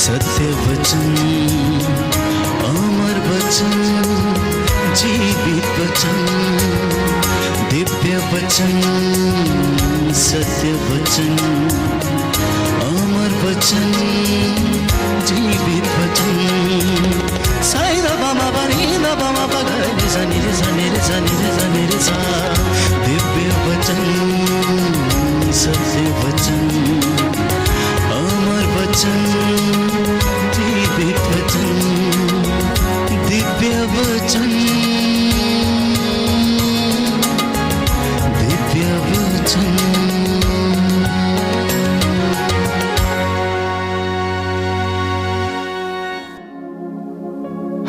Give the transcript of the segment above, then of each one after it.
सत्य वचन, अमर वचन, जीवित वचन, दिव्य वचन, सत्य वचन, अमर वचन, जीवित वचन। साई दा बामा बनी दा बामा बगरे जनी रे जनी रे जनी रे जनी रे सा। दिव्य वचन, सत्य वचन, अमर वचन, जीवित वचन, दिव्य वचन, दिव्य वचन।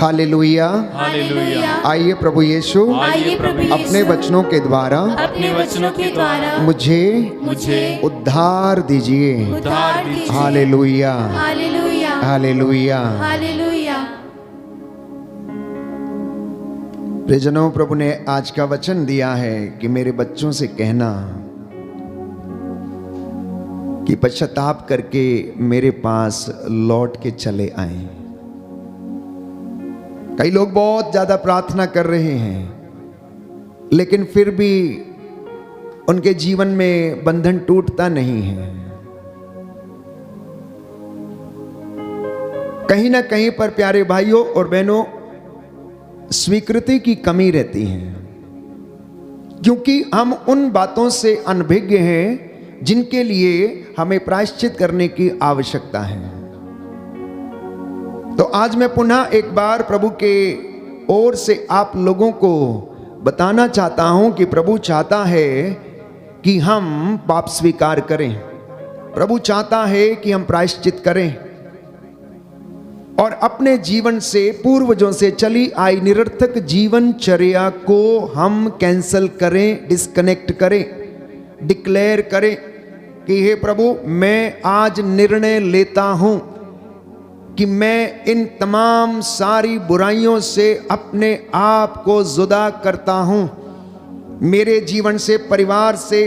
Hallelujah, hallelujah. आइए प्रभु यीशु अपने वचनों के द्वारा मुझे उद्धार दीजिए। Hallelujah, hallelujah, hallelujah. हालेलुया। प्रियजनों, प्रभु ने आज का वचन दिया है कि मेरे बच्चों से कहना कि पश्चाताप करके मेरे पास लौट के चले आए। कई लोग बहुत ज्यादा प्रार्थना कर रहे हैं, लेकिन फिर भी उनके जीवन में बंधन टूटता नहीं है। कहीं ना कहीं पर प्यारे भाइयों और बहनों, स्वीकृति की कमी रहती है, क्योंकि हम उन बातों से अनभिज्ञ हैं जिनके लिए हमें प्रायश्चित करने की आवश्यकता है। तो आज मैं पुनः एक बार प्रभु के ओर से आप लोगों को बताना चाहता हूं कि प्रभु चाहता है कि हम पाप स्वीकार करें। प्रभु चाहता है कि हम प्रायश्चित करें और अपने जीवन से, पूर्वजों से चली आई निरर्थक जीवनचर्या को हम कैंसल करें, डिस्कनेक्ट करें, डिक्लेयर करें कि हे प्रभु, मैं आज निर्णय लेता हूं कि मैं इन तमाम सारी बुराइयों से अपने आप को जुदा करता हूं। मेरे जीवन से, परिवार से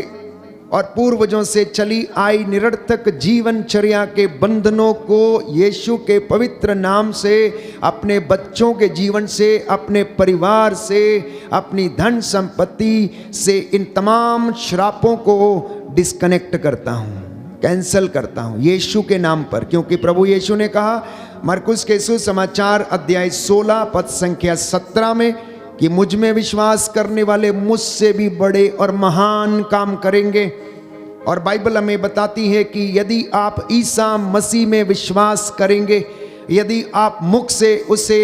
और पूर्वजों से चली आई निरर्थक जीवनचर्या के बंधनों को यीशु के पवित्र नाम से अपने बच्चों के जीवन से, अपने परिवार से, अपनी धन संपत्ति से इन तमाम श्रापों को डिस्कनेक्ट करता हूं, कैंसल करता हूं यीशु के नाम पर। क्योंकि प्रभु यीशु ने कहा मरकुस के सुसमाचार अध्याय 16 पद संख्या 17 में कि मुझ में विश्वास करने वाले मुझसे भी बड़े और महान काम करेंगे। और बाइबल हमें बताती है कि यदि आप ईसा मसीह में विश्वास करेंगे, यदि आप मुख से उसे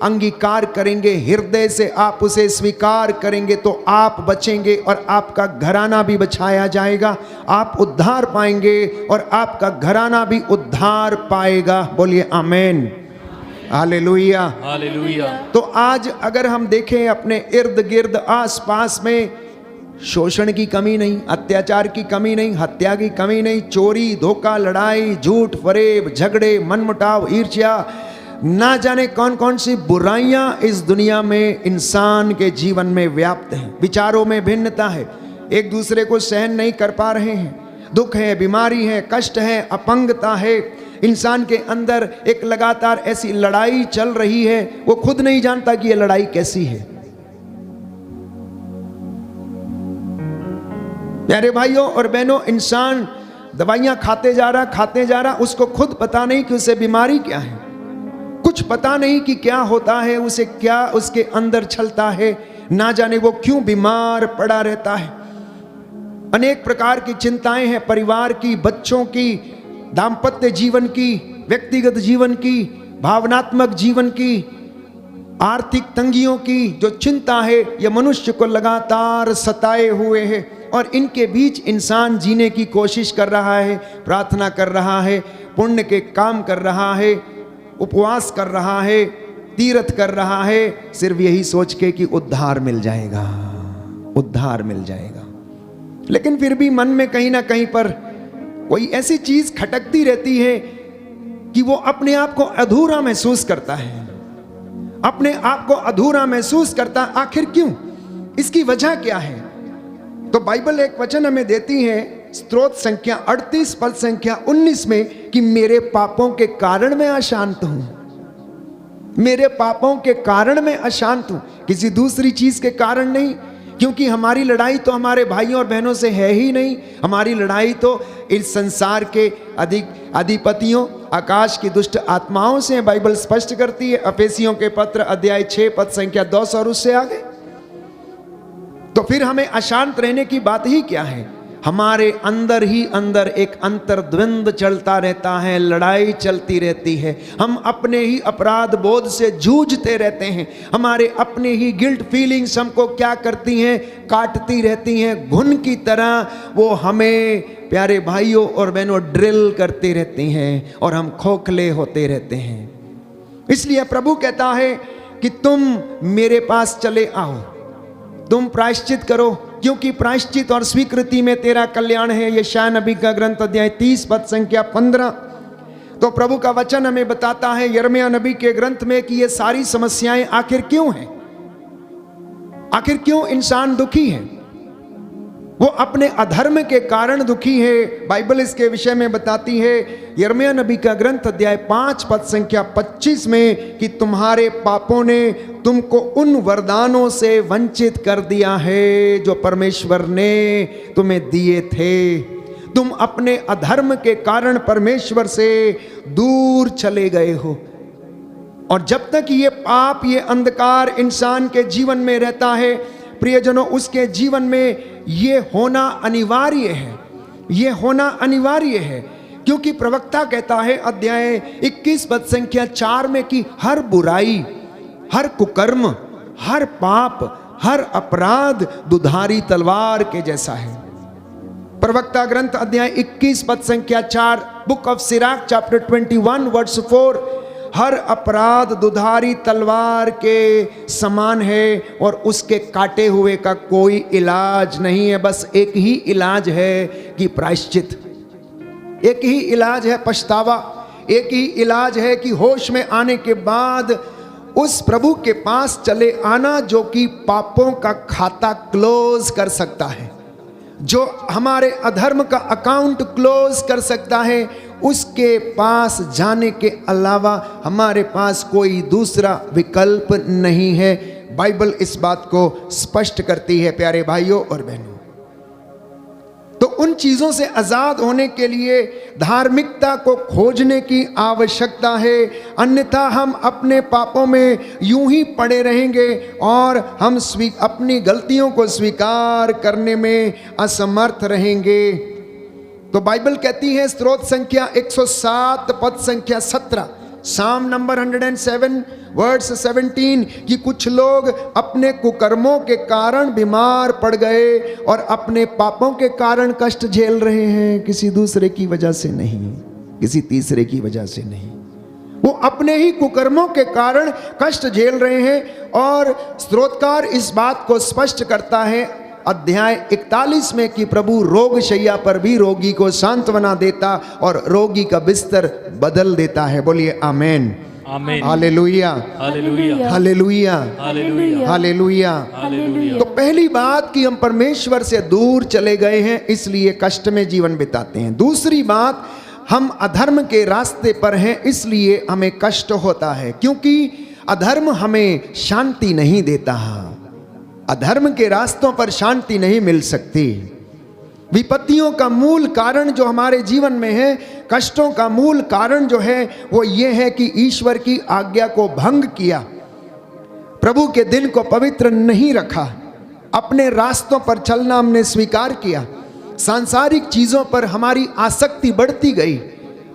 अंगीकार करेंगे, हृदय से आप उसे स्वीकार करेंगे, तो आप बचेंगे और आपका घराना भी बचाया जाएगा। आप उद्धार पाएंगे और आपका घराना भी उद्धार पाएगा। बोलिए आमीन, हालेलुया, हालेलुया। तो आज अगर हम देखें अपने इर्द गिर्द आस पास में, शोषण की कमी नहीं, अत्याचार की कमी नहीं, हत्या की कमी नहीं, चोरी, धोखा, लड़ाई, झूठ, फरेब, झगड़े, मनमुटाव, ईर्ष्या, ना जाने कौन कौन सी बुराइयां इस दुनिया में इंसान के जीवन में व्याप्त हैं। विचारों में भिन्नता है, एक दूसरे को सहन नहीं कर पा रहे हैं, दुख है, बीमारी है, कष्ट है, अपंगता है। इंसान के अंदर एक लगातार ऐसी लड़ाई चल रही है, वो खुद नहीं जानता कि ये लड़ाई कैसी है। प्यारे भाइयों और बहनों, इंसान दवाइयां खाते जा रहा, उसको खुद पता नहीं कि उसे बीमारी क्या है, कुछ पता नहीं कि क्या होता है, उसे क्या उसके अंदर चलता है, ना जाने वो क्यों बीमार पड़ा रहता है। अनेक प्रकार की चिंताएं हैं, परिवार की, बच्चों की, दाम्पत्य जीवन की, व्यक्तिगत जीवन की, भावनात्मक जीवन की, आर्थिक तंगियों की जो चिंता है, यह मनुष्य को लगातार सताए हुए है। और इनके बीच इंसान जीने की कोशिश कर रहा है, प्रार्थना कर रहा है, पुण्य के काम कर रहा है, उपवास कर रहा है, तीर्थ कर रहा है, सिर्फ यही सोच के कि उद्धार मिल जाएगा, उद्धार मिल जाएगा। लेकिन फिर भी मन में कहीं ना कहीं पर कोई ऐसी चीज खटकती रहती है कि वो अपने आप को अधूरा महसूस करता है, अपने आप को अधूरा महसूस करता। आखिर क्यों? इसकी वजह क्या है? तो बाइबल एक वचन हमें देती है, स्तोत्र संख्या 38 पद संख्या 19 में, कि मेरे पापों के कारण मैं अशांत हूं। मेरे पापों के कारण मैं अशांत हूं, किसी दूसरी चीज के कारण नहीं। क्योंकि हमारी लड़ाई तो हमारे भाइयों और बहनों से है ही नहीं। हमारी लड़ाई तो इस संसार के अधिपतियों, आकाश की दुष्ट आत्माओं से बाइबल स्पष्ट करती है। एफेसियों के पत्र अध्याय 6 पद संख्या 10 और उससे आगे। तो फिर हमें अशांत रहने की बात ही क्या है? हमारे अंदर ही अंदर एक अंतर्द्वंद चलता रहता है, लड़ाई चलती रहती है। हम अपने ही अपराध बोध से जूझते रहते हैं। हमारे अपने ही गिल्ट फीलिंग्स हमको क्या करती हैं? काटती रहती हैं। घुन की तरह वो हमें, प्यारे भाइयों और बहनों, ड्रिल करते रहती हैं और हम खोखले होते रहते हैं। इसलिए प्रभु कहता है कि तुम मेरे पास चले आओ, तुम प्रायश्चित करो, क्योंकि प्रायश्चित और स्वीकृति में तेरा कल्याण है। यशायाह नबी का ग्रंथ अध्याय 30 पद संख्या 15। तो प्रभु का वचन हमें बताता है यिर्मयाह नबी के ग्रंथ में कि ये सारी समस्याएं आखिर क्यों हैं? आखिर क्यों इंसान दुखी है? वो अपने अधर्म के कारण दुखी है। बाइबल इसके विषय में बताती है यिर्मयाह नबी का ग्रंथ अध्याय 5 पद संख्या 25 में कि तुम्हारे पापों ने तुमको उन वरदानों से वंचित कर दिया है जो परमेश्वर ने तुम्हें दिए थे। तुम अपने अधर्म के कारण परमेश्वर से दूर चले गए हो। और जब तक ये पाप, ये अंधकार इंसान के जीवन में रहता है, प्रियजनों, उसके जीवन में ये होना अनिवार्य है। ये होना अनिवार्य है, क्योंकि प्रवक्ता कहता है अध्याय 21 पद संख्या 4 में कि हर बुराई, हर कुकर्म, हर पाप, हर अपराध दुधारी तलवार के जैसा है। प्रवक्ता ग्रंथ अध्याय 21 पद संख्या 4, book of Sirach chapter 21 verse 4, हर अपराध दुधारी तलवार के समान है और उसके काटे हुए का कोई इलाज नहीं है। बस एक ही इलाज है कि प्रायश्चित, एक ही इलाज है पछतावा, एक ही इलाज है कि होश में आने के बाद उस प्रभु के पास चले आना जो कि पापों का खाता क्लोज कर सकता है, जो हमारे अधर्म का अकाउंट क्लोज कर सकता है। उसके पास जाने के अलावा हमारे पास कोई दूसरा विकल्प नहीं है। बाइबल इस बात को स्पष्ट करती है प्यारे भाइयों और बहनों। तो उन चीजों से आजाद होने के लिए धार्मिकता को खोजने की आवश्यकता है, अन्यथा हम अपने पापों में यूं ही पड़े रहेंगे और हम अपनी गलतियों को स्वीकार करने में असमर्थ रहेंगे। तो बाइबल कहती है स्तोत्र संख्या 107 पद संख्या 17, साम नंबर 107 वर्ड्स 17, कि कुछ लोग अपने कुकर्मों के कारण बीमार पड़ गए और अपने पापों के कारण कष्ट झेल रहे हैं, किसी दूसरे की वजह से नहीं, किसी तीसरे की वजह से नहीं। वो अपने ही कुकर्मों के कारण कष्ट झेल रहे हैं। और स्तोत्रकार इस बात को स्पष्ट करता है अध्याय 41 में कि प्रभु रोग शैया पर भी रोगी को सांत्वना देता और रोगी का बिस्तर बदल देता है। बोलिए amen, amen, hallelujah, hallelujah, hallelujah, hallelujah, hallelujah. Hallelujah. तो पहली बात कि हम परमेश्वर से दूर चले गए हैं, इसलिए कष्ट में जीवन बिताते हैं। दूसरी बात, हम अधर्म के रास्ते पर हैं, इसलिए हमें कष्ट होता है, क्योंकि अधर्म हमें शांति नहीं देता। अधर्म के रास्तों पर शांति नहीं मिल सकती। विपत्तियों का मूल कारण जो हमारे जीवन में है, कष्टों का मूल कारण जो है वो ये है कि ईश्वर की आज्ञा को भंग किया, प्रभु के दिन को पवित्र नहीं रखा, अपने रास्तों पर चलना हमने स्वीकार किया, सांसारिक चीजों पर हमारी आसक्ति बढ़ती गई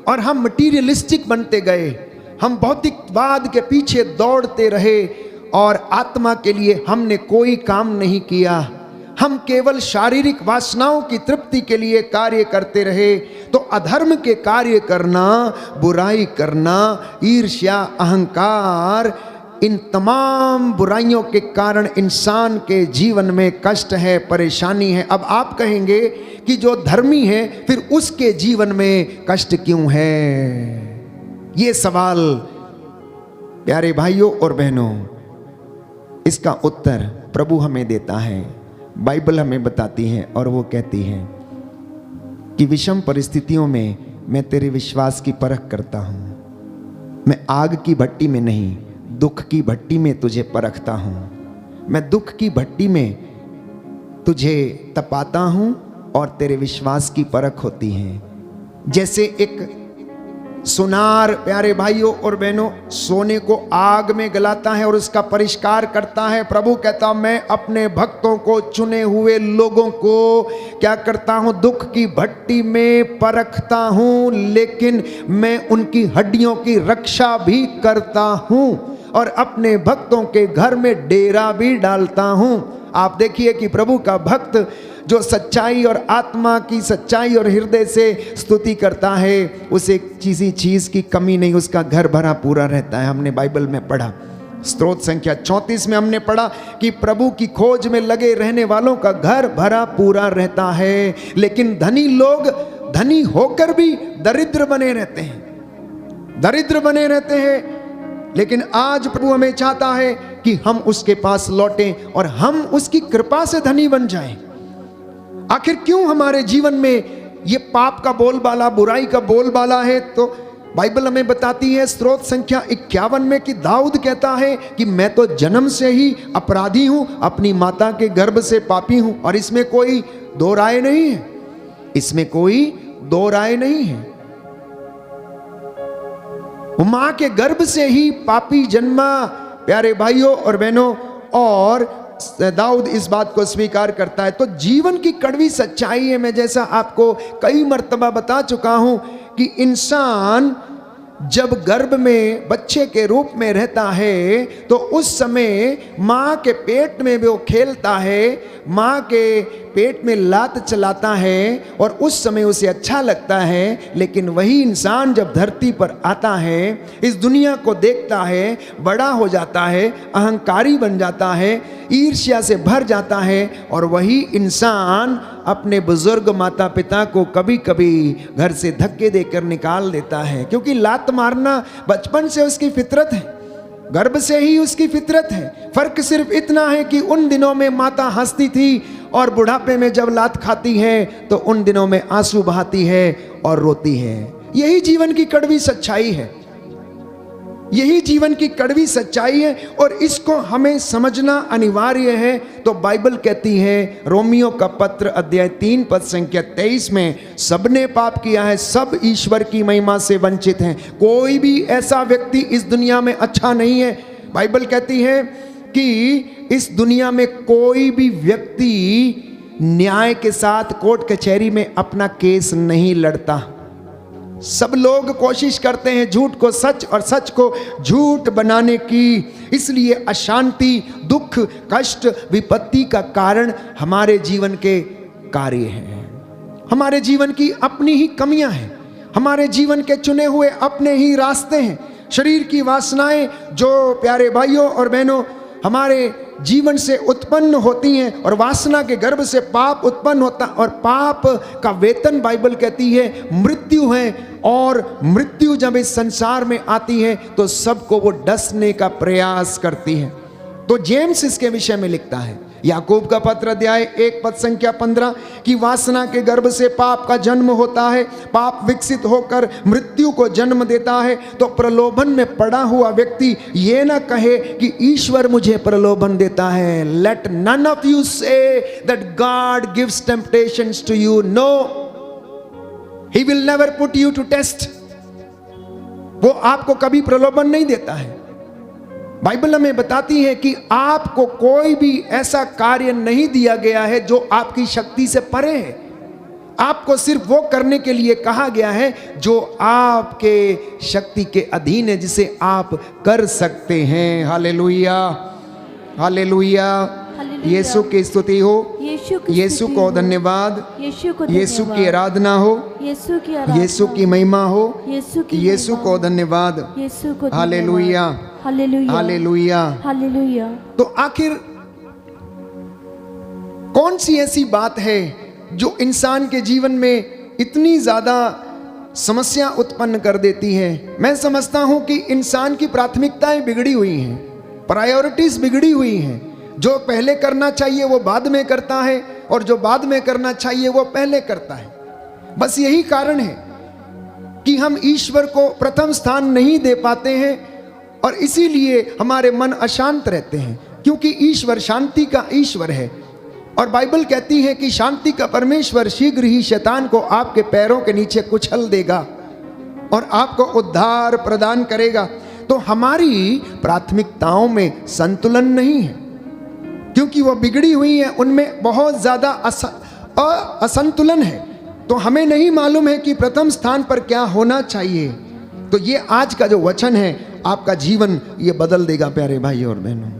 और हम मटीरियलिस्टिक बनते गए। हम भौतिकवाद के पीछे दौड़ते रहे और आत्मा के लिए हमने कोई काम नहीं किया। हम केवल शारीरिक वासनाओं की तृप्ति के लिए कार्य करते रहे। तो अधर्म के कार्य करना, बुराई करना, ईर्ष्या, अहंकार, इन तमाम बुराइयों के कारण इंसान के जीवन में कष्ट है, परेशानी है। अब आप कहेंगे कि जो धर्मी है फिर उसके जीवन में कष्ट क्यों है? ये सवाल प्यारे भाइयों और बहनों, इसका उत्तर प्रभु हमें देता है। बाइबल हमें बताती है और वो कहती है कि विषम परिस्थितियों में मैं तेरे विश्वास की परख करता हूं। मैं आग की भट्टी में नहीं, दुख की भट्टी में तुझे परखता हूं। मैं दुख की भट्टी में तुझे तपाता हूं और तेरे विश्वास की परख होती है। जैसे एक सुनार, प्यारे भाइयों और बहनों, सोने को आग में गलाता है और उसका परिष्कार करता है। प्रभु कहता, मैं अपने भक्तों को, चुने हुए लोगों को क्या करता हूं? दुख की भट्टी में परखता हूं, लेकिन मैं उनकी हड्डियों की रक्षा भी करता हूं और अपने भक्तों के घर में डेरा भी डालता हूं। आप देखिए कि प्रभु का भक्त जो सच्चाई और आत्मा की सच्चाई और हृदय से स्तुति करता है, उसे किसी चीज की कमी नहीं, उसका घर भरा पूरा रहता है। हमने बाइबल में पढ़ा, स्तोत्र संख्या 34 में हमने पढ़ा कि प्रभु की खोज में लगे रहने वालों का घर भरा पूरा रहता है। लेकिन धनी लोग धनी होकर भी दरिद्र बने रहते हैं, दरिद्र बने रहते हैं। लेकिन आज प्रभु हमें चाहता है कि हम उसके पास लौटें और हम उसकी कृपा से धनी बन जाएं। आखिर क्यों हमारे जीवन में ये पाप का बोलबाला, बुराई का बोलबाला है? तो बाइबल हमें बताती है स्तोत्र संख्या 51 में कि दाऊद कहता है कि मैं तो जन्म से ही अपराधी हूं, अपनी माता के गर्भ से पापी हूं। और इसमें कोई दो राय नहीं है, इसमें कोई दो राय नहीं है। मां के गर्भ से ही पापी जन्मा, प्यारे भाइयों और बहनों, और दाऊद इस बात को स्वीकार करता है। तो जीवन की कड़वी सच्चाई है, मैं जैसा आपको कई मर्तबा बता चुका हूं कि इंसान जब गर्भ में बच्चे के रूप में रहता है तो उस समय माँ के पेट में वो खेलता है, माँ के पेट में लात चलाता है और उस समय उसे अच्छा लगता है। लेकिन वही इंसान जब धरती पर आता है, इस दुनिया को देखता है, बड़ा हो जाता है, अहंकारी बन जाता है, ईर्ष्या से भर जाता है और वही इंसान अपने बुजुर्ग माता पिता को कभी कभी घर से धक्के देकर निकाल देता है, क्योंकि लात मारना बचपन से उसकी फितरत है, गर्भ से ही उसकी फितरत है। फर्क सिर्फ इतना है कि उन दिनों में माता हंसती थी और बुढ़ापे में जब लात खाती है तो उन दिनों में आंसू बहाती है और रोती है। यही जीवन की कड़वी सच्चाई है, यही जीवन की कड़वी सच्चाई है और इसको हमें समझना अनिवार्य है। तो बाइबल कहती है रोमियो का पत्र अध्याय 3 पद संख्या 23 में, सबने पाप किया है, सब ईश्वर की महिमा से वंचित हैं, कोई भी ऐसा व्यक्ति इस दुनिया में अच्छा नहीं है। बाइबल कहती है कि इस दुनिया में कोई भी व्यक्ति न्याय के साथ कोर्ट कचहरी में अपना केस नहीं लड़ता। सब लोग कोशिश करते हैं झूठ को सच और सच को झूठ बनाने की। इसलिए अशांति, दुख, कष्ट, विपत्ति का कारण हमारे जीवन के कार्य हैं, हमारे जीवन की अपनी ही कमियां हैं, हमारे जीवन के चुने हुए अपने ही रास्ते हैं। शरीर की वासनाएं जो प्यारे भाइयों और बहनों हमारे जीवन से उत्पन्न होती हैं और वासना के गर्भ से पाप उत्पन्न होता, और पाप का वेतन बाइबल कहती है मृत्यु है। और मृत्यु जब इस संसार में आती है तो सबको वो डसने का प्रयास करती है। तो जेम्स इसके विषय में लिखता है, याकूब का पत्र अध्याय 1 पद संख्या 15 कि वासना के गर्भ से पाप का जन्म होता है, पाप विकसित होकर मृत्यु को जन्म देता है। तो प्रलोभन में पड़ा हुआ व्यक्ति ये ना कहे कि ईश्वर मुझे प्रलोभन देता है। Let none of you say that God gives temptations to you. No, he will never put you to test. वो आपको कभी प्रलोभन नहीं देता है। बाइबल हमें बताती है कि आपको कोई भी ऐसा कार्य नहीं दिया गया है जो आपकी शक्ति से परे है। आपको सिर्फ वो करने के लिए कहा गया है जो आपके शक्ति के अधीन है, जिसे आप कर सकते हैं। हालेलुया, हालेलुया, यीशु की स्तुति हो, यीशु को धन्यवाद, यीशु की आराधना हो, यीशु की महिमा हो, यीशु को धन्यवाद। Hallelujah, hallelujah, hallelujah. तो आखिर कौन सी ऐसी बात है जो इंसान के जीवन में इतनी ज्यादा समस्या उत्पन्न कर देती है? मैं समझता हूं कि इंसान की प्राथमिकताएं बिगड़ी हुई हैं, प्रायोरिटीज बिगड़ी हुई हैं। जो पहले करना चाहिए वो बाद में करता है, और जो बाद में करना चाहिए वो पहले करता है। बस यही कारण है कि हम ईश्वर को प्रथम स्थान नहीं दे पाते हैं, और इसीलिए हमारे मन अशांत रहते हैं, क्योंकि ईश्वर शांति का ईश्वर है। और बाइबल कहती है कि शांति का परमेश्वर शीघ्र ही शैतान को आपके पैरों के नीचे कुचल देगा और आपको उद्धार प्रदान करेगा। तो हमारी प्राथमिकताओं में संतुलन नहीं है, क्योंकि वो बिगड़ी हुई है, उनमें बहुत ज्यादा असंतुलन है। तो हमें नहीं मालूम है कि प्रथम स्थान पर क्या होना चाहिए। तो ये आज का जो वचन है, आपका जीवन ये बदल देगा प्यारे भाइयों और बहनों।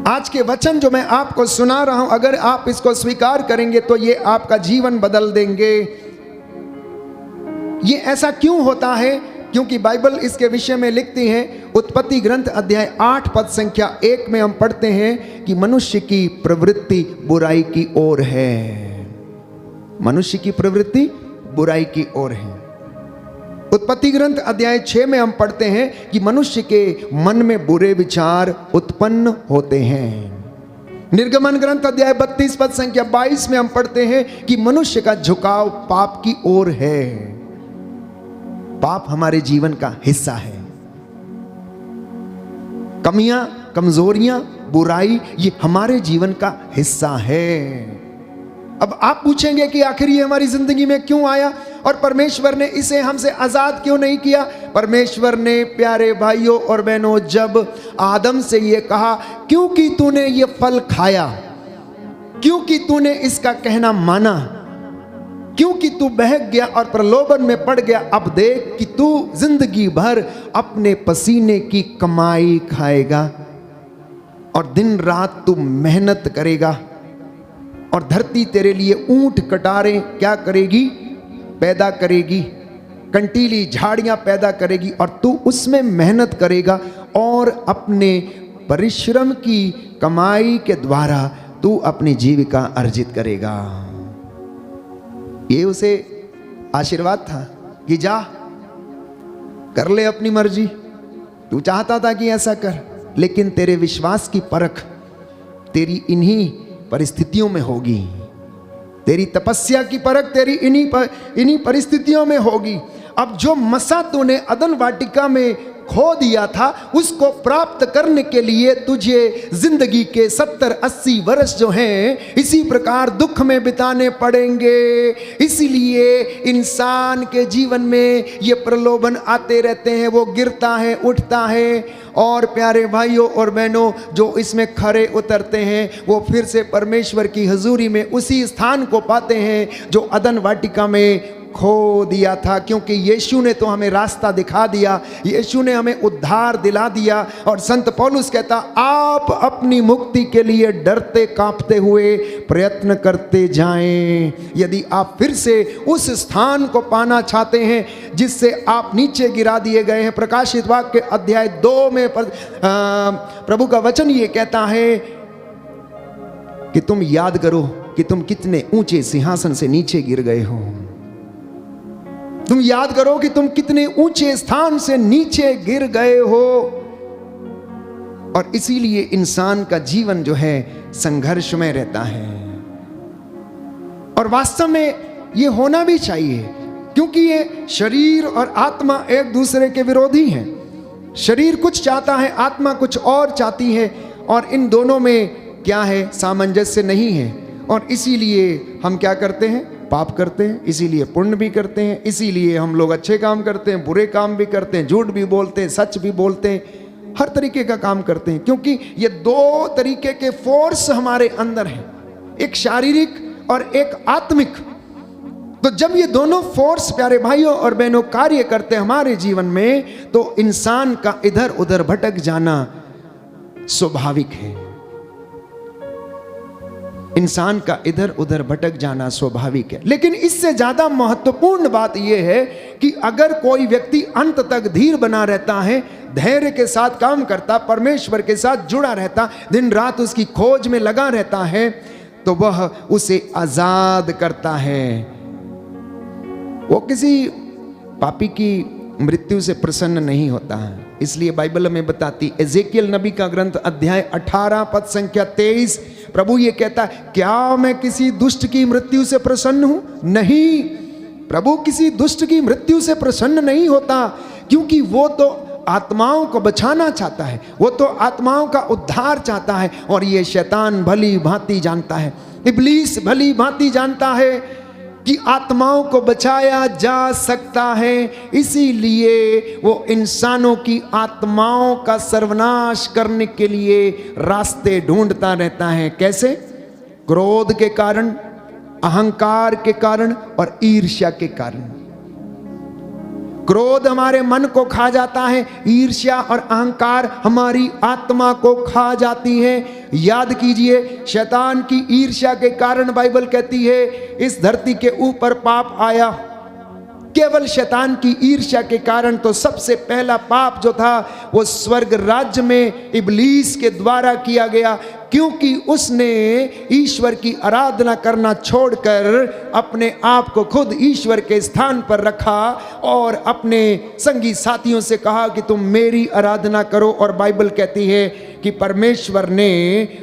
आज के वचन जो मैं आपको सुना रहा हूं, अगर आप इसको स्वीकार करेंगे तो ये आपका जीवन बदल देंगे। ये ऐसा क्यों होता है? क्योंकि बाइबल इसके विषय में लिखती है। उत्पत्ति ग्रंथ अध्याय 8 पद संख्या 1 में हम पढ़ते हैं कि मनुष्य की प्रवृत्ति बुराई की ओर है। मनुष्य की प्रवृत्ति बुराई की ओर है। उत्पत्ति ग्रंथ अध्याय 6 में हम पढ़ते हैं कि मनुष्य के मन में बुरे विचार उत्पन्न होते हैं। निर्गमन ग्रंथ अध्याय 32 पद संख्या 22 में हम पढ़ते हैं कि मनुष्य का झुकाव पाप की ओर है। पाप हमारे जीवन का हिस्सा है। कमियां, कमजोरियां, बुराई ये हमारे जीवन का हिस्सा है। अब आप पूछेंगे कि आखिर ये हमारी जिंदगी में क्यों आया और परमेश्वर ने इसे हमसे आजाद क्यों नहीं किया? परमेश्वर ने प्यारे भाइयों और बहनों जब आदम से ये कहा, क्योंकि तूने ये फल खाया, क्योंकि तूने इसका कहना माना, क्योंकि तू बहक गया और प्रलोभन में पड़ गया, अब देख कि तू जिंदगी भर अपने पसीने की कमाई खाएगा और दिन रात तू मेहनत करेगा, और धरती तेरे लिए ऊंट कटारे क्या करेगी? पैदा करेगी, कंटीली झाड़ियां पैदा करेगी, और तू उसमें मेहनत करेगा और अपने परिश्रम की कमाई के द्वारा तू अपनी जीविका अर्जित करेगा। ये उसे आशीर्वाद था कि जा कर ले अपनी मर्जी। तू चाहता था कि ऐसा कर, लेकिन तेरे विश्वास की परख तेरी इन्हीं परिस्थितियों में होगी। तेरी तपस्या की परख तेरी इन्हीं परिस्थितियों में होगी। अब जो मसा तूने अदन वाटिका में खो दिया था, उसको प्राप्त करने के लिए तुझे जिंदगी के 70-80 वर्ष जो हैं इसी प्रकार दुख में बिताने पड़ेंगे। इसीलिए इंसान के जीवन में ये प्रलोभन आते रहते हैं, वो गिरता है, उठता है, और प्यारे भाइयों और बहनों जो इसमें खरे उतरते हैं वो फिर से परमेश्वर की हजूरी में उसी स्थान को पाते हैं जो अदन वाटिका में खो दिया था। क्योंकि यीशु ने तो हमें रास्ता दिखा दिया, यीशु ने हमें उद्धार दिला दिया। और संत पौलुस कहता, आप अपनी मुक्ति के लिए डरते कांपते हुए प्रयत्न करते जाएं। यदि आप फिर से उस स्थान को पाना चाहते हैं जिससे आप नीचे गिरा दिए गए हैं, प्रकाशित वाक्य अध्याय 2 में प्रभु का वचन ये कहता है कि तुम याद करो कि तुम कितने ऊंचे सिंहासन से नीचे गिर गए हो। तुम याद करो कि तुम कितने ऊंचे स्थान से नीचे गिर गए हो। और इसीलिए इंसान का जीवन जो है संघर्ष में रहता है। और वास्तव में ये होना भी चाहिए, क्योंकि ये शरीर और आत्मा एक दूसरे के विरोधी हैं। शरीर कुछ चाहता है, आत्मा कुछ और चाहती है, और इन दोनों में क्या है? सामंजस्य नहीं है। और इसीलिए हम क्या करते हैं? पाप करते हैं, इसीलिए पुण्य भी करते हैं, इसीलिए हम लोग अच्छे काम करते हैं, बुरे काम भी करते हैं, झूठ भी बोलते हैं, सच भी बोलते हैं, हर तरीके का काम करते हैं। क्योंकि ये दो तरीके के फोर्स हमारे अंदर हैं, एक शारीरिक और एक आत्मिक। तो जब ये दोनों फोर्स प्यारे भाइयों और बहनों कार्य करते हैं हमारे जीवन में, तो इंसान का इधर उधर भटक जाना स्वाभाविक है। इंसान का इधर उधर भटक जाना स्वाभाविक है। लेकिन इससे ज्यादा महत्वपूर्ण बात यह है कि अगर कोई व्यक्ति अंत तक धीर बना रहता है, धैर्य के साथ काम करता, परमेश्वर के साथ जुड़ा रहता, दिन रात उसकी खोज में लगा रहता है, तो वह उसे आजाद करता है। वो किसी पापी की मृत्यु से प्रसन्न नहीं होता है। इसलिए बाइबल हमें बताती, एजेकियल नबी का ग्रंथ अध्याय 18 पद संख्या 23, प्रभु ये कहता है, क्या मैं किसी दुष्ट की मृत्यु से प्रसन्न हूं? नहीं, प्रभु किसी दुष्ट की मृत्यु से प्रसन्न नहीं होता, क्योंकि वो तो आत्माओं को बचाना चाहता है, वो तो आत्माओं का उद्धार चाहता है। और ये शैतान भली भांति जानता है, इब्लीस भली भांति जानता है कि आत्माओं को बचाया जा सकता है, इसीलिए वो इंसानों की आत्माओं का सर्वनाश करने के लिए रास्ते ढूंढता रहता है। कैसे? क्रोध के कारण, अहंकार के कारण और ईर्ष्या के कारण। क्रोध हमारे मन को खा जाता है, ईर्ष्या और अहंकार हमारी आत्मा को खा जाती है। याद कीजिए, शैतान की ईर्ष्या के कारण बाइबल कहती है इस धरती के ऊपर पाप आया। केवल शैतान की ईर्ष्या के कारण तो सबसे पहला पाप जो था वो स्वर्ग राज्य में इब्लीस के द्वारा किया गया, क्योंकि उसने ईश्वर की आराधना करना छोड़कर अपने आप को खुद ईश्वर के स्थान पर रखा और अपने संगी साथियों से कहा कि तुम मेरी आराधना करो। और बाइबल कहती है कि परमेश्वर ने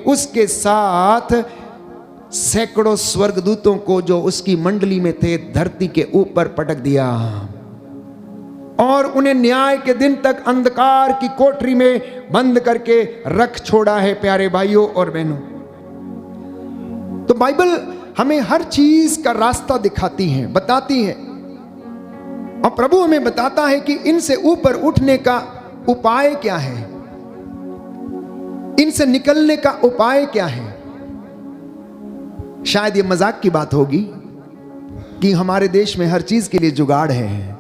उसके साथ सैकड़ों स्वर्गदूतों को जो उसकी मंडली में थे धरती के ऊपर पटक दिया और उन्हें न्याय के दिन तक अंधकार की कोठरी में बंद करके रख छोड़ा है। प्यारे भाइयों और बहनों, तो बाइबल हमें हर चीज का रास्ता दिखाती है, बताती है, और प्रभु हमें बताता है कि इनसे ऊपर उठने का उपाय क्या है, इनसे निकलने का उपाय क्या है। शायद ये मजाक की बात होगी कि हमारे देश में हर चीज के लिए जुगाड़ है।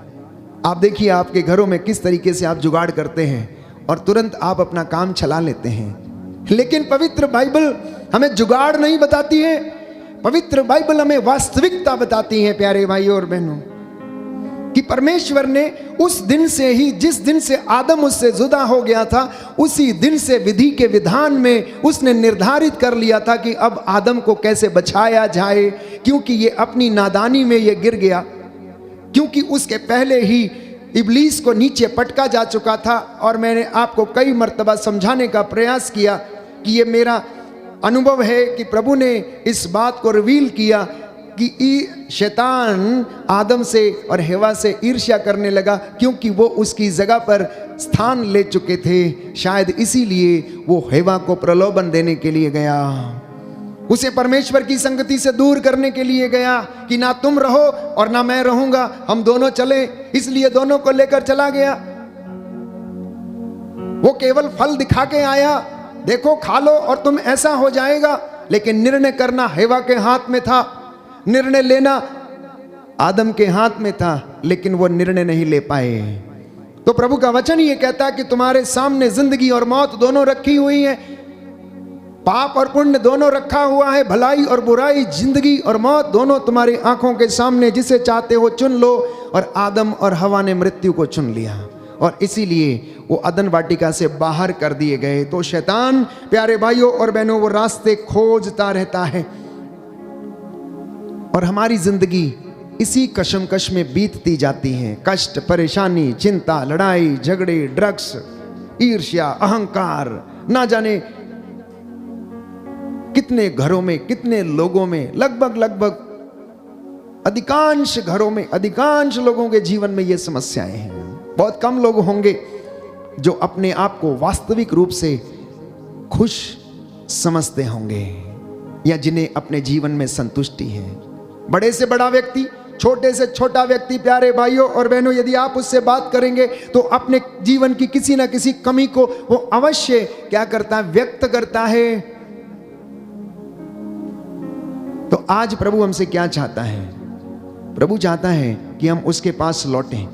आप देखिए आपके घरों में किस तरीके से आप जुगाड़ करते हैं और तुरंत आप अपना काम चला लेते हैं। लेकिन पवित्र बाइबल हमें जुगाड़ नहीं बताती है, पवित्र बाइबल हमें वास्तविकता बताती है। प्यारे भाइयों और बहनों, कि परमेश्वर ने उस दिन से ही, जिस दिन से आदम उससे जुदा हो गया था, उसी दिन से विधि के विधान में उसने निर्धारित कर लिया था कि अब आदम को कैसे बचाया जाए, क्योंकि ये अपनी नादानी में ये गिर गया, क्योंकि उसके पहले ही इब्लीस को नीचे पटका जा चुका था। और मैंने आपको कई मर्तबा समझाने का प्रयास किया कि ये मेरा अनुभव है कि प्रभु ने इस बात को रिवील किया कि शैतान आदम से और हेवा से ईर्ष्या करने लगा, क्योंकि वो उसकी जगह पर स्थान ले चुके थे। शायद इसीलिए वो हेवा को प्रलोभन देने के लिए गया, उसे परमेश्वर की संगति से दूर करने के लिए गया कि ना तुम रहो और ना मैं रहूंगा, हम दोनों चले। इसलिए दोनों को लेकर चला गया। वो केवल फल दिखा के आया, देखो खा लो और तुम ऐसा हो जाएगा, लेकिन निर्णय करना हेवा के हाथ में था, निर्णय लेना आदम के हाथ में था, लेकिन वो निर्णय नहीं ले पाए। तो प्रभु का वचन ये कहता है कि तुम्हारे सामने जिंदगी और मौत दोनों रखी हुई है, पाप और पुण्य दोनों रखा हुआ है, भलाई और बुराई, जिंदगी और मौत दोनों तुम्हारी आंखों के सामने, जिसे चाहते हो चुन लो। और आदम और हवा ने मृत्यु को चुन लिया और इसीलिए वो अदन वाटिका से बाहर कर दिए गए। तो शैतान, प्यारे भाइयों और बहनों, वो रास्ते खोजता रहता है और हमारी जिंदगी इसी कशमकश में बीतती जाती है। कष्ट, परेशानी, चिंता, लड़ाई झगड़े, ड्रग्स, ईर्ष्या, अहंकार, ना जाने कितने घरों में, कितने लोगों में, लगभग अधिकांश घरों में, अधिकांश लोगों के जीवन में ये समस्याएं हैं। बहुत कम लोग होंगे जो अपने आप को वास्तविक रूप से खुश समझते होंगे या जिन्हें अपने जीवन में संतुष्टि है। बड़े से बड़ा व्यक्ति, छोटे से छोटा व्यक्ति, प्यारे भाइयों और बहनों, यदि आप उससे बात करेंगे तो अपने जीवन की किसी ना किसी कमी को वो अवश्य क्या करता है, व्यक्त करता है। तो आज प्रभु हमसे क्या चाहता है? प्रभु चाहता है कि हम उसके पास लौटें।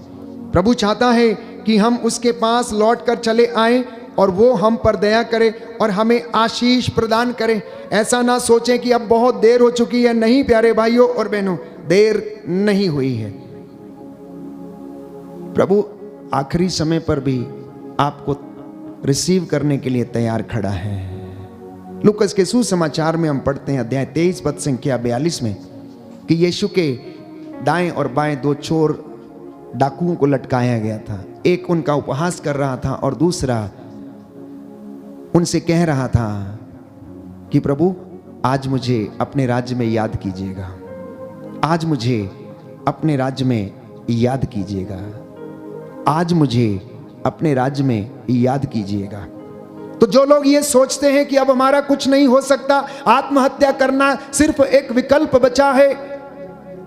प्रभु चाहता है कि हम उसके पास लौट कर चले आएं और वो हम पर दया करे और हमें आशीष प्रदान करे। ऐसा ना सोचें कि अब बहुत देर हो चुकी है। नहीं प्यारे भाइयों और बहनों, देर नहीं हुई है। प्रभु आखिरी समय पर भी आपको रिसीव करने के लिए तैयार खड़ा है। लूकस के सुसमाचार में हम पढ़ते हैं अध्याय 23 पद संख्या 42 में कि यीशु के दाएं और बाएं दो चोर डाकुओं को लटकाया गया था। एक उनका उपहास कर रहा था और दूसरा उनसे कह रहा था कि प्रभु आज मुझे अपने राज्य में याद कीजिएगा, आज मुझे अपने राज्य में याद कीजिएगा, आज मुझे अपने राज्य में याद कीजिएगा। तो जो लोग ये सोचते हैं कि अब हमारा कुछ नहीं हो सकता, आत्महत्या करना सिर्फ एक विकल्प बचा है,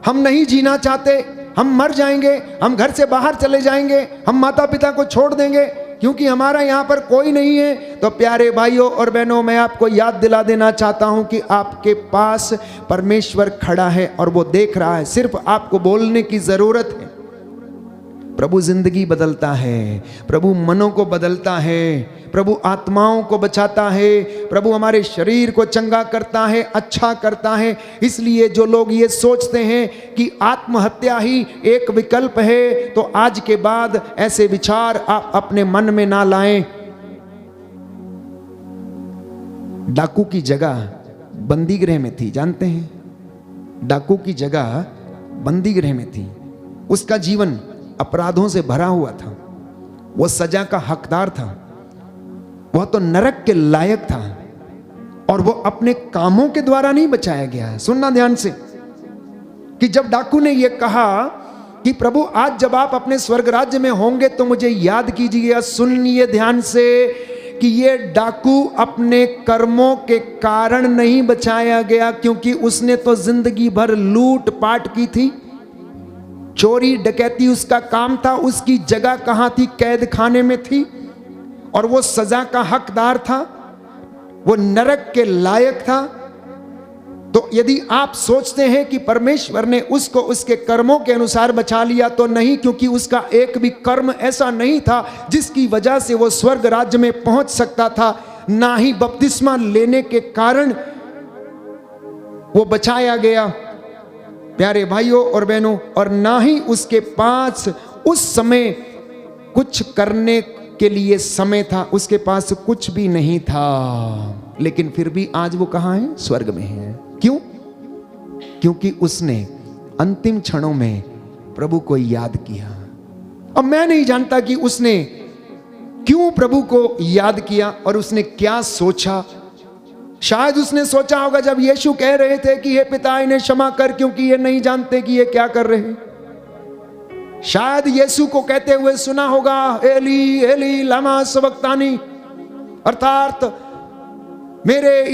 हम नहीं जीना चाहते, हम मर जाएंगे, हम घर से बाहर चले जाएंगे, हम माता पिता को छोड़ देंगे क्योंकि हमारा यहाँ पर कोई नहीं है, तो प्यारे भाइयों और बहनों, मैं आपको याद दिला देना चाहता हूँ कि आपके पास परमेश्वर खड़ा है और वो देख रहा है, सिर्फ आपको बोलने की जरूरत है। प्रभु जिंदगी बदलता है, प्रभु मनों को बदलता है, प्रभु आत्माओं को बचाता है, प्रभु हमारे शरीर को चंगा करता है, अच्छा करता है। इसलिए जो लोग ये सोचते हैं कि आत्महत्या ही एक विकल्प है, तो आज के बाद ऐसे विचार आप अपने मन में ना लाएं। डाकू की जगह बंदी गृह में थी, जानते हैं? डाकू की जगह बंदी गृह में थी। उसका जीवन अपराधों से भरा हुआ था, वो सजा का हकदार था, वह तो नरक के लायक था, और वो अपने कामों के द्वारा नहीं बचाया गया है। सुनना ध्यान से कि जब डाकू ने यह कहा कि प्रभु आज जब आप अपने स्वर्ग राज्य में होंगे तो मुझे याद कीजिएगा, सुनिए ध्यान से कि ये डाकू अपने कर्मों के कारण नहीं बचाया गया, क्योंकि उसने तो जिंदगी भर लूट पाट की थी, चोरी डकैती उसका काम था, उसकी जगह कहां थी? कैद खाने में थी, और वो सजा का हकदार था, वो नरक के लायक था। तो यदि आप सोचते हैं कि परमेश्वर ने उसको उसके कर्मों के अनुसार बचा लिया, तो नहीं, क्योंकि उसका एक भी कर्म ऐसा नहीं था जिसकी वजह से वो स्वर्ग राज्य में पहुंच सकता था। ना ही बपतिस्मा लेने के कारण वो बचाया गया, प्यारे भाइयों और बहनों, और ना ही उसके पास उस समय कुछ करने के लिए समय था, उसके पास कुछ भी नहीं था। लेकिन फिर भी आज वो कहां है? स्वर्ग में है। क्यों? क्योंकि उसने अंतिम क्षणों में प्रभु को याद किया। अब मैं नहीं जानता कि उसने क्यों प्रभु को याद किया और उसने क्या सोचा। शायद उसने सोचा होगा जब यीशु कह रहे थे कि हे पिता इन्हें क्षमा कर, क्योंकि ये नहीं जानते कि ये क्या कर रहे हैं। शायद यीशु को कहते हुए सुना होगा, एली एली लमा सबक्तानी, अर्थात मेरे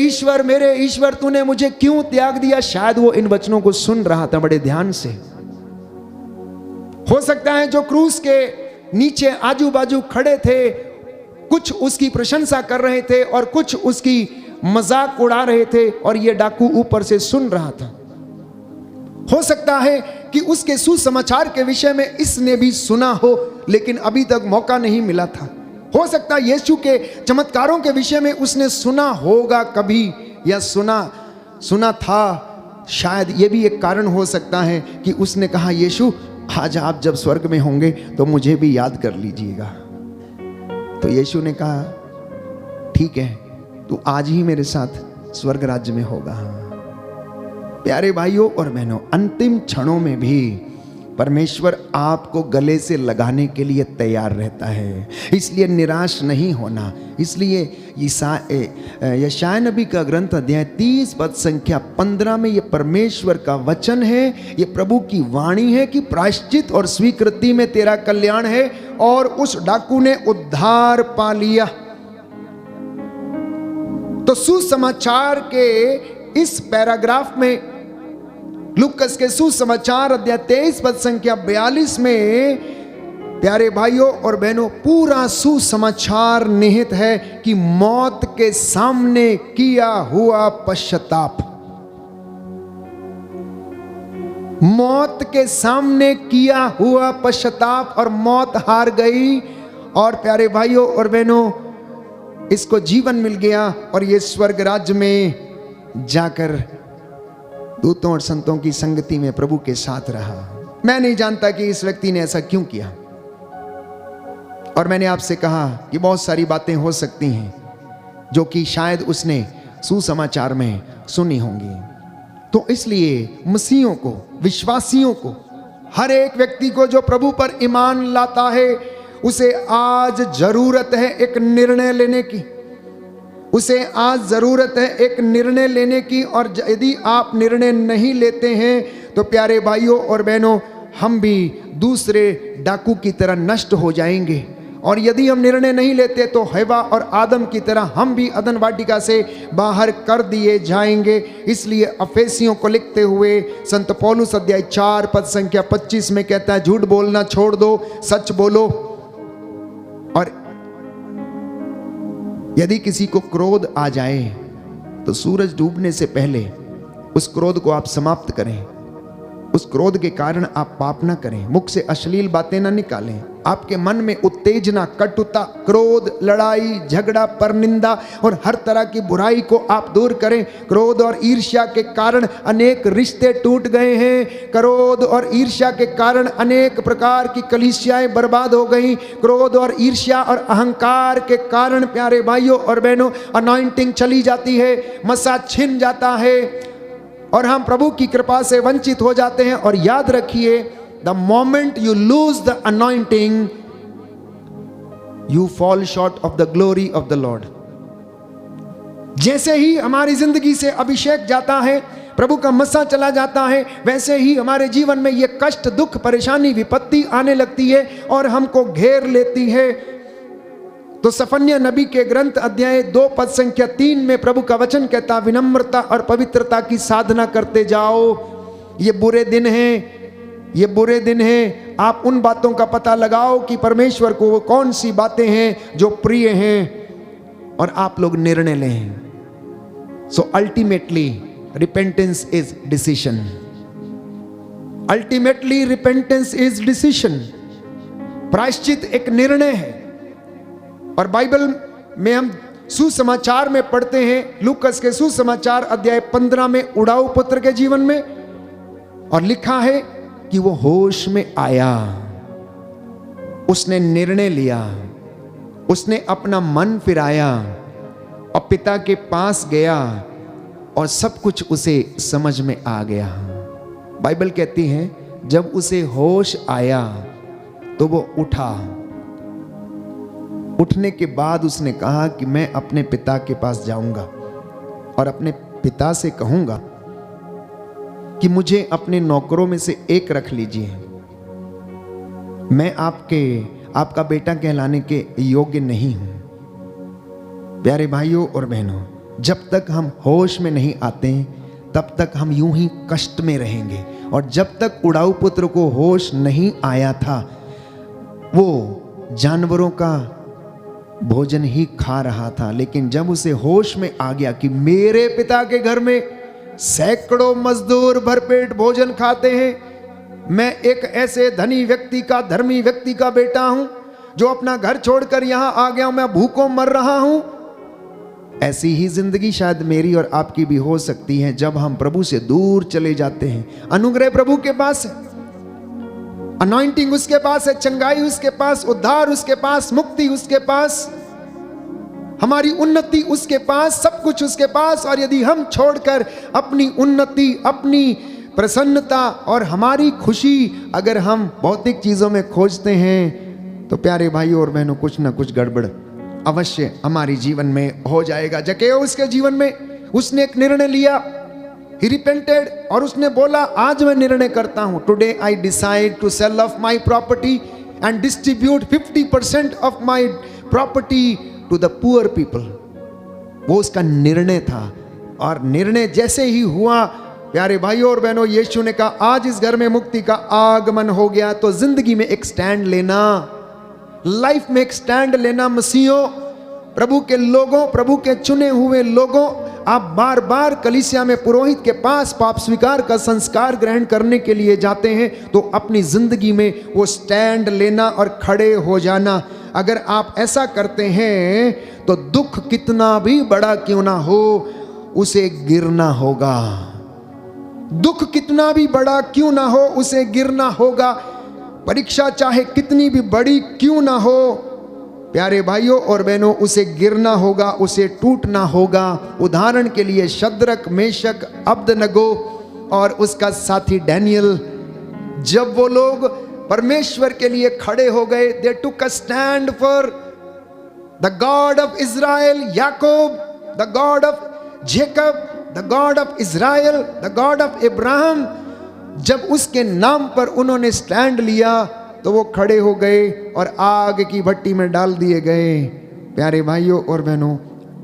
ईश्वर तूने मुझे क्यों त्याग दिया। शायद वो इन वचनों को सुन रहा था बड़े ध्यान से। हो सकता है जो क्रूस के नीचे आजू बाजू खड़े थे, कुछ उसकी प्रशंसा कर रहे थे और कुछ उसकी मजाक उड़ा रहे थे, और ये डाकू ऊपर से सुन रहा था। हो सकता है कि उसके सुसमाचार के विषय में इसने भी सुना हो, लेकिन अभी तक मौका नहीं मिला था। हो सकता है यीशु के चमत्कारों के विषय में उसने सुना होगा कभी, या सुना था। शायद ये भी एक कारण हो सकता है कि उसने कहा, यीशु आज आप जब स्वर्ग में होंगे तो मुझे भी याद कर लीजिएगा। तो यीशु ने कहा, ठीक है, तू आज ही मेरे साथ स्वर्ग राज्य में होगा। प्यारे भाइयों और बहनों, अंतिम क्षणों में भी परमेश्वर आपको गले से लगाने के लिए तैयार रहता है, इसलिए निराश नहीं होना। इसलिए यशायाह नबी का ग्रंथ अध्याय 30 पद संख्या 15 में ये परमेश्वर का वचन है, ये प्रभु की वाणी है कि प्रायश्चित और स्वीकृति में तेरा कल्याण है, और उस डाकू ने उद्धार पा लिया। तो सुसमाचार के इस पैराग्राफ में, लूकस के सुसमाचार अध्याय 23 पद संख्या 42 में, प्यारे भाइयों और बहनों, पूरा सुसमाचार निहित है कि मौत के सामने किया हुआ पश्चाताप, मौत के सामने किया हुआ पश्चाताप, और मौत हार गई। और प्यारे भाइयों और बहनों, इसको जीवन मिल गया, और ये स्वर्ग राज्य में जाकर दूतों और संतों की संगति में प्रभु के साथ रहा। मैं नहीं जानता कि इस व्यक्ति ने ऐसा क्यों किया, और मैंने आपसे कहा कि बहुत सारी बातें हो सकती हैं जो कि शायद उसने सुसमाचार में सुनी होंगी। तो इसलिए मसीहियों को, विश्वासियों को हर एक व्यक्ति को जो प्रभु पर ईमान लाता है उसे आज जरूरत है एक निर्णय लेने की, उसे आज जरूरत है एक निर्णय लेने की। और यदि आप निर्णय नहीं लेते हैं तो प्यारे भाइयों और बहनों, हम भी दूसरे डाकू की तरह नष्ट हो जाएंगे। और यदि हम निर्णय नहीं लेते तो हवा और आदम की तरह हम भी अदन वाटिका से बाहर कर दिए जाएंगे। इसलिए अफेसियों को लिखते हुए संत पौलुस अध्याय 4 पद संख्या 25 में कहता है, झूठ बोलना छोड़ दो, सच बोलो। और यदि किसी को क्रोध आ जाए तो सूरज डूबने से पहले उस क्रोध को आप समाप्त करें। उस क्रोध के कारण आप पाप ना करें, मुख से अश्लील बातें ना निकालें। आपके मन में उत्तेजना, कटुता, क्रोध, लड़ाई, झगड़ा, परनिंदा और हर तरह की बुराई को आप दूर करें। क्रोध और ईर्ष्या के कारण अनेक रिश्ते टूट गए हैं। क्रोध और ईर्ष्या के कारण अनेक प्रकार की कलीसियाएं बर्बाद हो गई। क्रोध और ईर्ष्या और अहंकार के कारण प्यारे भाइयों और बहनों अनॉइंटिंग चली जाती है, मसा छिन जाता है और हम प्रभु की कृपा से वंचित हो जाते हैं। और याद रखिए, the moment you lose the anointing you fall short of the glory of the Lord. जैसे ही हमारी जिंदगी से अभिषेक जाता है, प्रभु का मसा चला जाता है, वैसे ही हमारे जीवन में ये कष्ट, दुख, परेशानी, विपत्ति आने लगती है और हमको घेर लेती है। तो सफन्या नबी के ग्रंथ अध्याय 2 पद संख्या 3 में प्रभु का वचन कहता, विनम्रता और पवित्रता की साधना करते जाओ। ये बुरे दिन हैं, ये बुरे दिन हैं। आप उन बातों का पता लगाओ कि परमेश्वर को वो कौन सी बातें हैं जो प्रिय हैं और आप लोग निर्णय लें। So ultimately repentance is decision. Ultimately repentance is decision. प्रायश्चित एक निर्णय है। और बाइबल में हम सुसमाचार में पढ़ते हैं, लूकस के सुसमाचार अध्याय 15 में उड़ाऊ पुत्र के जीवन में, और लिखा है कि वो होश में आया, उसने निर्णय लिया, उसने अपना मन फिराया और पिता के पास गया और सब कुछ उसे समझ में आ गया। बाइबल कहती है जब उसे होश आया तो वो उठा। उठने के बाद उसने कहा कि मैं अपने पिता के पास जाऊंगा और अपने पिता से कहूंगा कि मुझे अपने नौकरों में से एक रख लीजिए। मैं आपका बेटा कहलाने के योग्य नहीं हूं। प्यारे भाइयों और बहनों, जब तक हम होश में नहीं आते तब तक हम यूं ही कष्ट में रहेंगे। और जब तक उड़ाऊ पुत्र को होश नहीं आया था, वो जानवरों का भोजन ही खा रहा था। लेकिन जब उसे होश में आ गया कि मेरे पिता के घर में सैकड़ों मजदूर भरपेट भोजन खाते हैं, मैं एक ऐसे धनी व्यक्ति का, धर्मी व्यक्ति का बेटा हूं जो अपना घर छोड़कर यहां आ गया, मैं भूखों मर रहा हूं। ऐसी ही जिंदगी शायद मेरी और आपकी भी हो सकती है जब हम प्रभु से दूर चले जाते हैं। अनुग्रह प्रभु के पास है, अनॉइंटिंग उसके पास है, चंगाई उसके पास, उद्धार उसके पास, मुक्ति उसके पास, हमारी उन्नति उसके पास, सब कुछ उसके पास। और यदि हम छोड़कर अपनी उन्नति, अपनी प्रसन्नता और हमारी खुशी अगर हम भौतिक चीजों में खोजते हैं तो प्यारे भाइयों और बहनों, कुछ ना कुछ गड़बड़ अवश्य हमारे जीवन में हो जाएगा। जक्कैया उसके जीवन में उसने एक निर्णय लिया, he repented, और उसने बोला आज मैं निर्णय करता हूं, today I decide to sell off my property and distribute 50% of my property to the poor people। वो उसका निर्णय था। और निर्णय जैसे ही हुआ, प्यारे भाइयों और बहनों, यीशु ने कहा आज इस घर में मुक्ति का आगमन हो गया। तो जिंदगी में एक स्टैंड लेना, लाइफ में एक स्टैंड लेना। मसीहों, प्रभु के लोगों, प्रभु के चुने हुए लोगों, आप बार बार कलीसिया में पुरोहित के पास पाप स्वीकार का संस्कार ग्रहण करने के लिए जाते हैं, तो अपनी जिंदगी में वो स्टैंड लेना और खड़े हो जाना। अगर आप ऐसा करते हैं तो दुख कितना भी बड़ा क्यों ना हो, उसे गिरना होगा। दुख कितना भी बड़ा क्यों ना हो, उसे गिरना होगा। परीक्षा चाहे कितनी भी बड़ी क्यों ना हो, प्यारे भाइयों और बहनों, उसे गिरना होगा, उसे टूटना होगा। उदाहरण के लिए शद्रक, मेशक, अबदनगो और उसका साथी डैनियल, जब वो लोग परमेश्वर के लिए खड़े हो गए, they took a stand for the God of Israel याकूब, the God of Jacob, the God of Israel, the God of इब्राहिम। जब उसके नाम पर उन्होंने स्टैंड लिया तो वो खड़े हो गए और आग की भट्टी में डाल दिए गए। प्यारे भाइयों और बहनों,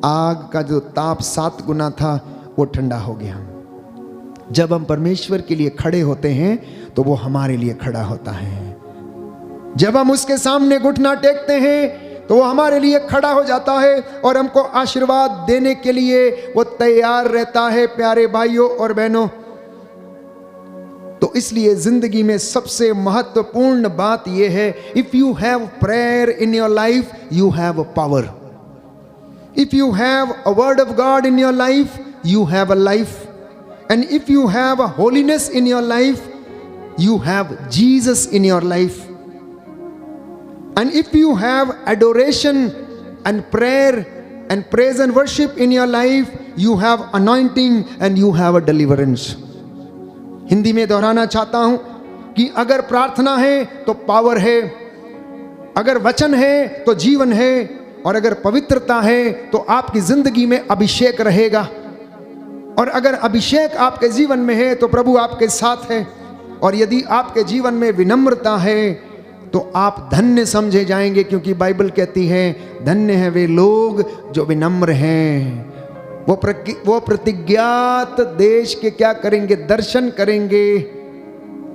आग का जो ताप 7 गुना था वो ठंडा हो गया। जब हम परमेश्वर के लिए खड़े होते हैं तो वो हमारे लिए खड़ा होता है। जब हम उसके सामने घुटना टेकते हैं तो वो हमारे लिए खड़ा हो जाता है और हमको आशीर्वाद देने के लिए वो तैयार रहता है। प्यारे भाइयों और बहनों, तो इसलिए जिंदगी में सबसे महत्वपूर्ण बात यह है, if you have prayer in your life you have power. If you have a word of God in your life you have a life, and if you have a holiness in your life you have Jesus in your life, and if you have adoration and prayer and praise and worship in your life you have anointing and you have a deliverance। Hindi में दोहराना चाहता हूं कि अगर प्रार्थना है तो power है, अगर वचन है तो जीवन है, और अगर पवित्रता है तो आपकी जिंदगी में अभिषेक रहेगा। और अगर अभिषेक आपके जीवन में है तो प्रभु आपके साथ है। और यदि आपके जीवन में विनम्रता है तो आप धन्य समझे जाएंगे, क्योंकि बाइबल कहती है धन्य है वे लोग जो विनम्र हैं, वो प्रतिज्ञात देश के क्या करेंगे, दर्शन करेंगे।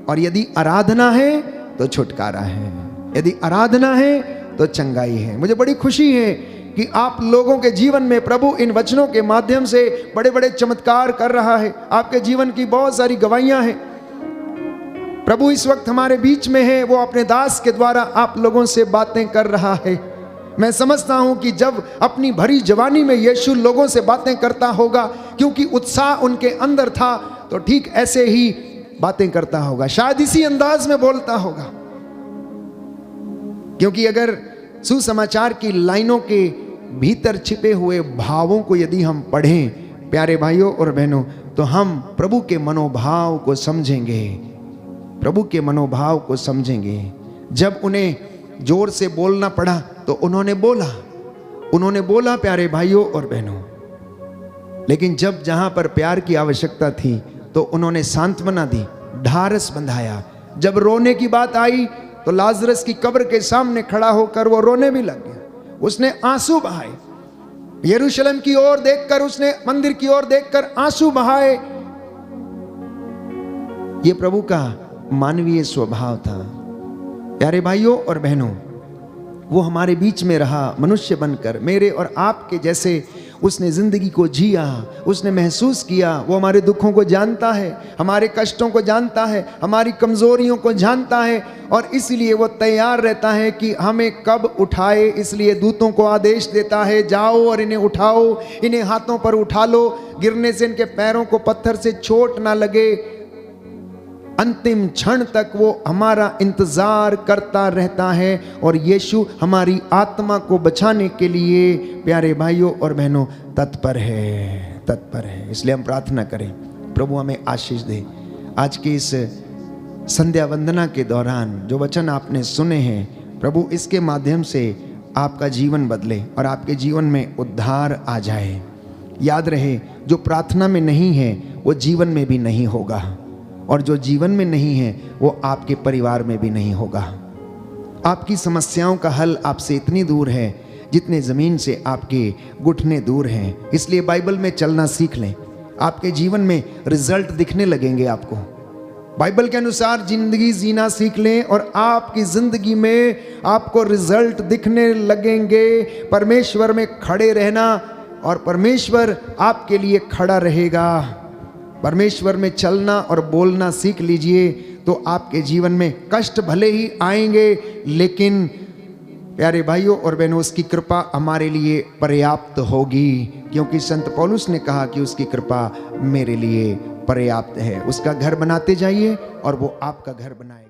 और यदि आराधना है तो छुटकारा है, यदि आराधना है तो चंगाई है। मुझे बड़ी खुशी है कि आप लोगों के जीवन में प्रभु इन वचनों के माध्यम से बड़े बड़े चमत्कार कर रहा है। आपके जीवन की बहुत सारी गवाहियां हैं। प्रभु इस वक्त हमारे बीच में है, वो अपने दास के द्वारा आप लोगों से बातें कर रहा है। मैं समझता हूं कि जब अपनी भरी जवानी में यीशु लोगों से बातें करता होगा, क्योंकि उत्साह उनके अंदर था, तो ठीक ऐसे ही बातें करता होगा, शायद इसी अंदाज में बोलता होगा। क्योंकि अगर सुसमाचार की लाइनों के भीतर छिपे हुए भावों को यदि हम पढ़ें प्यारे भाइयों और बहनों, तो हम प्रभु के मनोभाव को समझेंगे, प्रभु के मनोभाव को समझेंगे। जब उन्हें जोर से बोलना पड़ा तो उन्होंने बोला प्यारे भाइयों और बहनों। लेकिन जब जहां पर प्यार की आवश्यकता थी तो उन्होंने सांत्वना दी, ढारस बंधाया। जब रोने की बात आई तो लाजरस की कब्र के सामने खड़ा होकर वो रोने भी लग गया। उसने आंसू बहाए, यरूशलेम की ओर देखकर, उसने मंदिर की ओर देखकर आंसू बहाए। ये प्रभु का मानवीय स्वभाव था। प्यारे भाइयों और बहनों, वो हमारे बीच में रहा मनुष्य बनकर, मेरे और आपके जैसे उसने जिंदगी को जिया, उसने महसूस किया। वो हमारे दुखों को जानता है, हमारे कष्टों को जानता है, हमारी कमजोरियों को जानता है, और इसलिए वो तैयार रहता है कि हमें कब उठाए। इसलिए दूतों को आदेश देता है, जाओ और इन्हें उठाओ, इन्हें हाथों पर उठा लो, गिरने से इनके पैरों को पत्थर से चोट ना लगे। अंतिम क्षण तक वो हमारा इंतजार करता रहता है, और यीशु हमारी आत्मा को बचाने के लिए प्यारे भाइयों और बहनों तत्पर है। इसलिए हम प्रार्थना करें, प्रभु हमें आशीष दे। आज की इस संध्या वंदना के दौरान जो वचन आपने सुने हैं, प्रभु इसके माध्यम से आपका जीवन बदले और आपके जीवन में उद्धार आ जाए। याद रहे, जो प्रार्थना में नहीं है वो जीवन में भी नहीं होगा, और जो जीवन में नहीं है वो आपके परिवार में भी नहीं होगा। आपकी समस्याओं का हल आपसे इतनी दूर है जितने ज़मीन से आपके घुटने दूर हैं। इसलिए बाइबल में चलना सीख लें, आपके जीवन में रिजल्ट दिखने लगेंगे। आपको बाइबल के अनुसार जिंदगी जीना सीख लें और आपकी ज़िंदगी में आपको रिजल्ट दिखने लगेंगे। परमेश्वर में खड़े रहना, और परमेश्वर आपके लिए खड़ा रहेगा। परमेश्वर में चलना और बोलना सीख लीजिए, तो आपके जीवन में कष्ट भले ही आएंगे, लेकिन प्यारे भाइयों और बहनों, उसकी कृपा हमारे लिए पर्याप्त होगी, क्योंकि संत पौलुस ने कहा कि उसकी कृपा मेरे लिए पर्याप्त है। उसका घर बनाते जाइए और वो आपका घर बनाए।